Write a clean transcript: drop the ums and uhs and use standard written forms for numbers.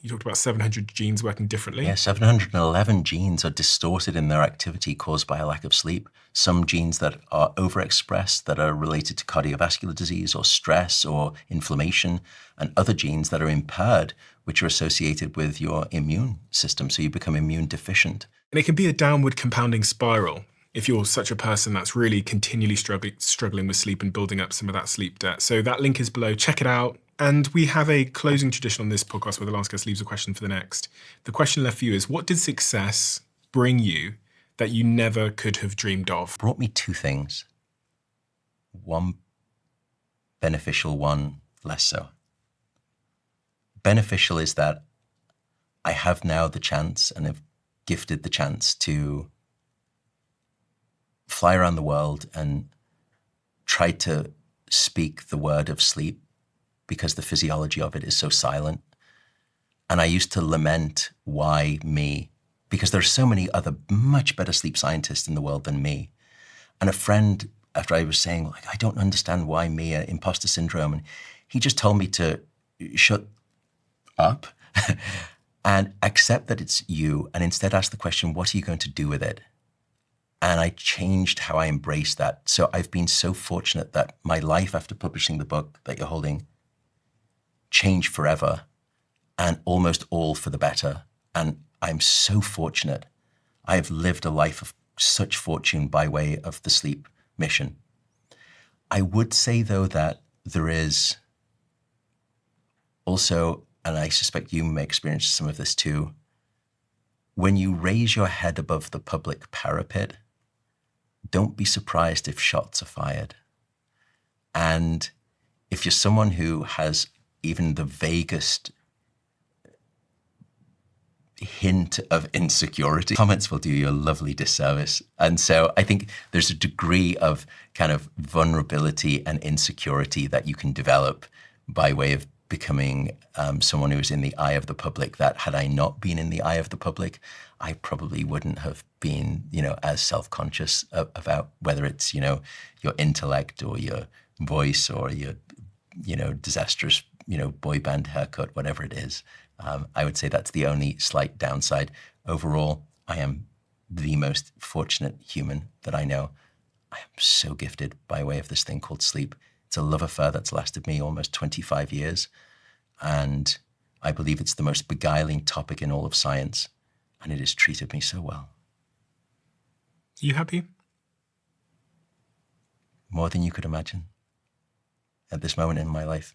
You talked about 700 genes working differently. Yeah, 711 genes are distorted in their activity caused by a lack of sleep. Some genes that are overexpressed that are related to cardiovascular disease or stress or inflammation, and other genes that are impaired, which are associated with your immune system. So you become immune deficient. And it can be a downward compounding spiral if you're such a person that's really continually struggling with sleep and building up some of that sleep debt. So that link is below. Check it out. And we have a closing tradition on this podcast where the last guest leaves a question for the next. The question left for you is, what did success bring you that you never could have dreamed of? Brought me two things. One beneficial, one less so. Beneficial is that I have now the chance and have gifted the chance to fly around the world and try to speak the word of sleep because the physiology of it is so silent. And I used to lament, why me? Because there are so many other much better sleep scientists in the world than me. And a friend, after I was saying, like, I don't understand why me, imposter syndrome, and he just told me to shut up and accept that it's you, and instead ask the question, what are you going to do with it? And I changed how I embrace that. So I've been so fortunate that my life after publishing the book that you're holding changed forever, and almost all for the better. And I'm so fortunate. I have lived a life of such fortune by way of the sleep mission. I would say, though, that there is also, and I suspect you may experience some of this too, when you raise your head above the public parapet, don't be surprised if shots are fired. And if you're someone who has even the vaguest hint of insecurity, comments will do you a lovely disservice. And so I think there's a degree of kind of vulnerability and insecurity that you can develop by way of becoming someone who is in the eye of the public, that had I not been in the eye of the public, I probably wouldn't have been, as self-conscious about whether it's, your intellect or your voice or your, disastrous, boy band haircut, whatever it is. I would say that's the only slight downside. Overall, I am the most fortunate human that I know. I am so gifted by way of this thing called sleep. It's a love affair that's lasted me almost 25 years. And I believe it's the most beguiling topic in all of science. And it has treated me so well. Are you happy? More than you could imagine at this moment in my life.